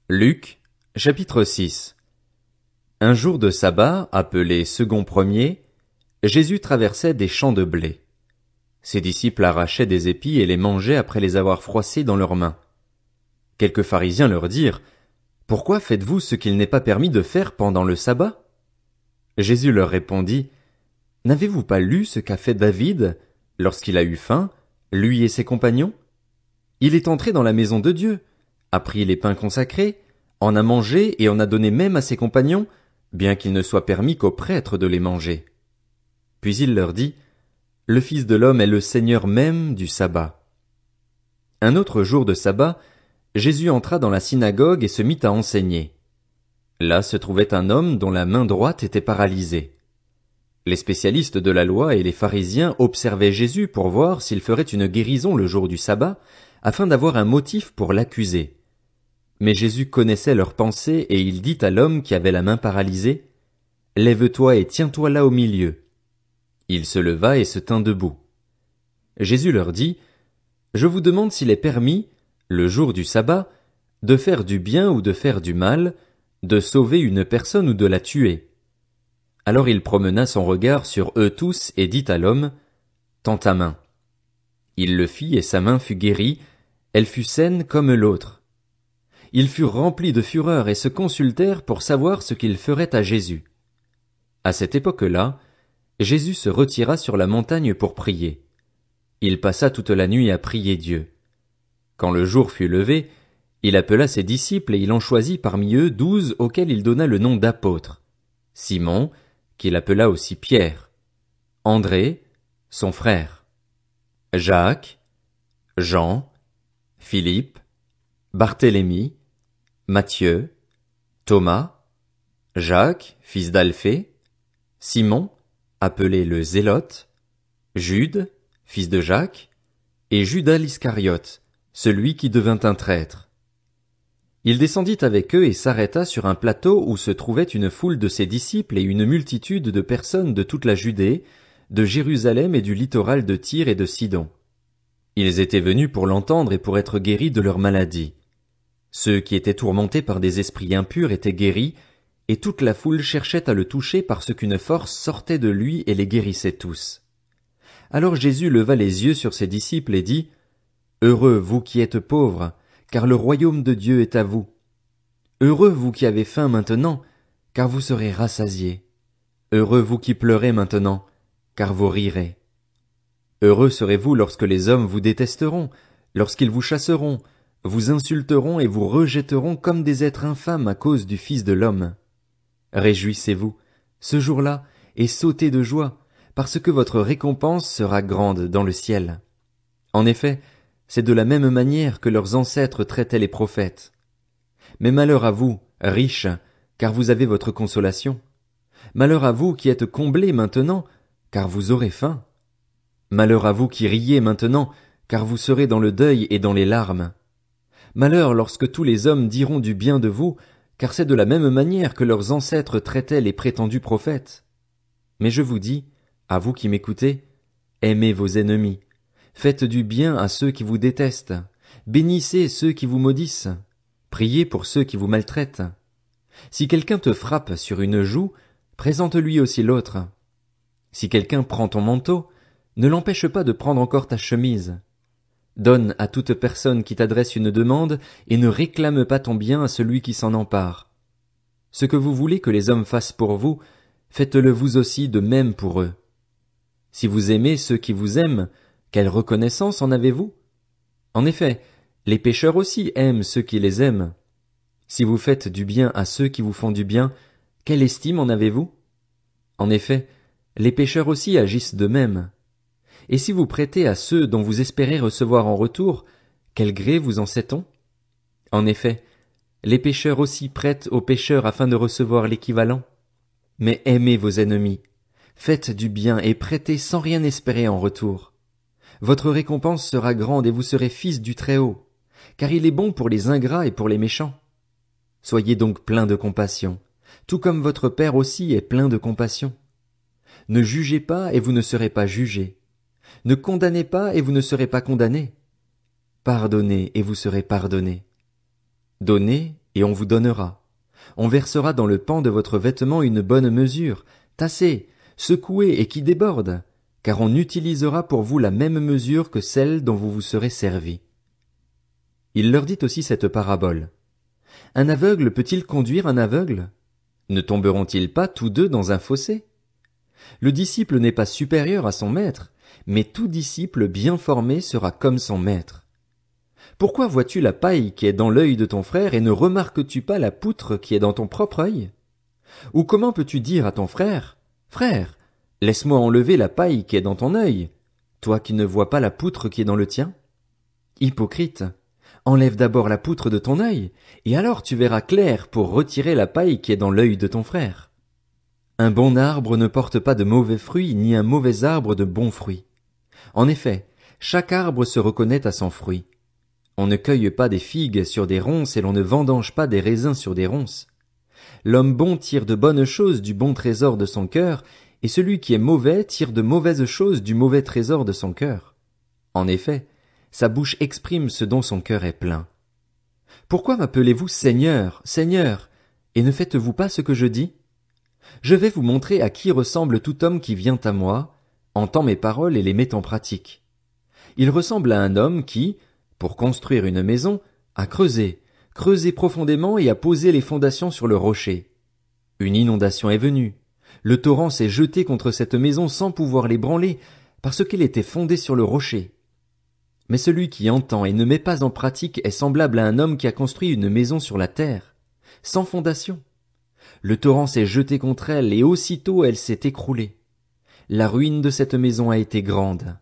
Luc, chapitre 6. Un jour de sabbat, appelé second premier, Jésus traversait des champs de blé. Ses disciples arrachaient des épis et les mangeaient après les avoir froissés dans leurs mains. Quelques pharisiens leur dirent: Pourquoi faites-vous ce qu'il n'est pas permis de faire pendant le sabbat? Jésus leur répondit: N'avez-vous pas lu ce qu'a fait David, lorsqu'il a eu faim, lui et ses compagnons? Il est entré dans la maison de Dieu, a pris les pains consacrés, en a mangé et en a donné même à ses compagnons, bien qu'il ne soit permis qu'aux prêtres de les manger. Puis il leur dit: Le Fils de l'homme est le Seigneur même du sabbat. Un autre jour de sabbat, Jésus entra dans la synagogue et se mit à enseigner. Là se trouvait un homme dont la main droite était paralysée. Les spécialistes de la loi et les pharisiens observaient Jésus pour voir s'il ferait une guérison le jour du sabbat, afin d'avoir un motif pour l'accuser. Mais Jésus connaissait leurs pensées et il dit à l'homme qui avait la main paralysée: Lève-toi et tiens-toi là au milieu. Il se leva et se tint debout. Jésus leur dit: Je vous demande s'il est permis, le jour du sabbat, de faire du bien ou de faire du mal, de sauver une personne ou de la tuer. Alors il promena son regard sur eux tous et dit à l'homme: Tends ta main. Il le fit et sa main fut guérie, elle fut saine comme l'autre. Ils furent remplis de fureur et se consultèrent pour savoir ce qu'ils feraient à Jésus. À cette époque-là, Jésus se retira sur la montagne pour prier. Il passa toute la nuit à prier Dieu. Quand le jour fut levé, il appela ses disciples et il en choisit parmi eux 12 auxquels il donna le nom d'apôtres. Simon, qu'il appela aussi Pierre, André, son frère, Jacques, Jean, Philippe, Barthélemy, Matthieu, Thomas, Jacques, fils d'Alphée, Simon, appelé le Zélote, Jude, fils de Jacques, et Judas l'Iscariote, celui qui devint un traître. Il descendit avec eux et s'arrêta sur un plateau où se trouvait une foule de ses disciples et une multitude de personnes de toute la Judée, de Jérusalem et du littoral de Tyr et de Sidon. Ils étaient venus pour l'entendre et pour être guéris de leur maladie. Ceux qui étaient tourmentés par des esprits impurs étaient guéris, et toute la foule cherchait à le toucher parce qu'une force sortait de lui et les guérissait tous. Alors Jésus leva les yeux sur ses disciples et dit: Heureux vous qui êtes pauvres, car le royaume de Dieu est à vous. Heureux vous qui avez faim maintenant, car vous serez rassasiés. Heureux vous qui pleurez maintenant, car vous rirez. Heureux serez-vous lorsque les hommes vous détesteront, lorsqu'ils vous chasseront, vous insulteront et vous rejetteront comme des êtres infâmes à cause du Fils de l'homme. Réjouissez-vous, ce jour-là, et sautez de joie, parce que votre récompense sera grande dans le ciel. En effet, c'est de la même manière que leurs ancêtres traitaient les prophètes. Mais malheur à vous, riches, car vous avez votre consolation. Malheur à vous qui êtes comblés maintenant, car vous aurez faim. Malheur à vous qui riez maintenant, car vous serez dans le deuil et dans les larmes. Malheur lorsque tous les hommes diront du bien de vous, car c'est de la même manière que leurs ancêtres traitaient les prétendus prophètes. Mais je vous dis, à vous qui m'écoutez, aimez vos ennemis, faites du bien à ceux qui vous détestent, bénissez ceux qui vous maudissent, priez pour ceux qui vous maltraitent. Si quelqu'un te frappe sur une joue, présente-lui aussi l'autre. Si quelqu'un prend ton manteau, ne l'empêche pas de prendre encore ta chemise. Donne à toute personne qui t'adresse une demande et ne réclame pas ton bien à celui qui s'en empare. Ce que vous voulez que les hommes fassent pour vous, faites-le vous aussi de même pour eux. Si vous aimez ceux qui vous aiment, quelle reconnaissance en avez-vous? En effet, les pécheurs aussi aiment ceux qui les aiment. Si vous faites du bien à ceux qui vous font du bien, quelle estime en avez-vous? En effet, les pécheurs aussi agissent de même. Et si vous prêtez à ceux dont vous espérez recevoir en retour, quel gré vous en sait-on? En effet, les pécheurs aussi prêtent aux pécheurs afin de recevoir l'équivalent. Mais aimez vos ennemis, faites du bien et prêtez sans rien espérer en retour. Votre récompense sera grande et vous serez fils du Très-Haut, car il est bon pour les ingrats et pour les méchants. Soyez donc pleins de compassion, tout comme votre Père aussi est plein de compassion. Ne jugez pas et vous ne serez pas jugés. Ne condamnez pas et vous ne serez pas condamnés. Pardonnez et vous serez pardonnés. Donnez et on vous donnera. On versera dans le pan de votre vêtement une bonne mesure, tassée, secouée et qui déborde, car on utilisera pour vous la même mesure que celle dont vous vous serez servis. Il leur dit aussi cette parabole. Un aveugle peut-il conduire un aveugle? Ne tomberont-ils pas tous deux dans un fossé? Le disciple n'est pas supérieur à son maître, mais tout disciple bien formé sera comme son maître. Pourquoi vois-tu la paille qui est dans l'œil de ton frère et ne remarques-tu pas la poutre qui est dans ton propre œil? Ou comment peux-tu dire à ton frère, Frère, laisse-moi enlever la paille qui est dans ton œil, toi qui ne vois pas la poutre qui est dans le tien? Hypocrite, enlève d'abord la poutre de ton œil, et alors tu verras clair pour retirer la paille qui est dans l'œil de ton frère. Un bon arbre ne porte pas de mauvais fruits, ni un mauvais arbre de bons fruits. En effet, chaque arbre se reconnaît à son fruit. On ne cueille pas des figues sur des ronces et l'on ne vendange pas des raisins sur des ronces. L'homme bon tire de bonnes choses du bon trésor de son cœur, et celui qui est mauvais tire de mauvaises choses du mauvais trésor de son cœur. En effet, sa bouche exprime ce dont son cœur est plein. Pourquoi m'appelez-vous Seigneur, Seigneur, et ne faites-vous pas ce que je dis? Je vais vous montrer à qui ressemble tout homme qui vient à moi, entend mes paroles et les met en pratique. Il ressemble à un homme qui, pour construire une maison, a creusé profondément et a posé les fondations sur le rocher. Une inondation est venue. Le torrent s'est jeté contre cette maison sans pouvoir l'ébranler, parce qu'elle était fondée sur le rocher. Mais celui qui entend et ne met pas en pratique est semblable à un homme qui a construit une maison sur la terre, sans fondation. Le torrent s'est jeté contre elle et aussitôt elle s'est écroulée. La ruine de cette maison a été grande.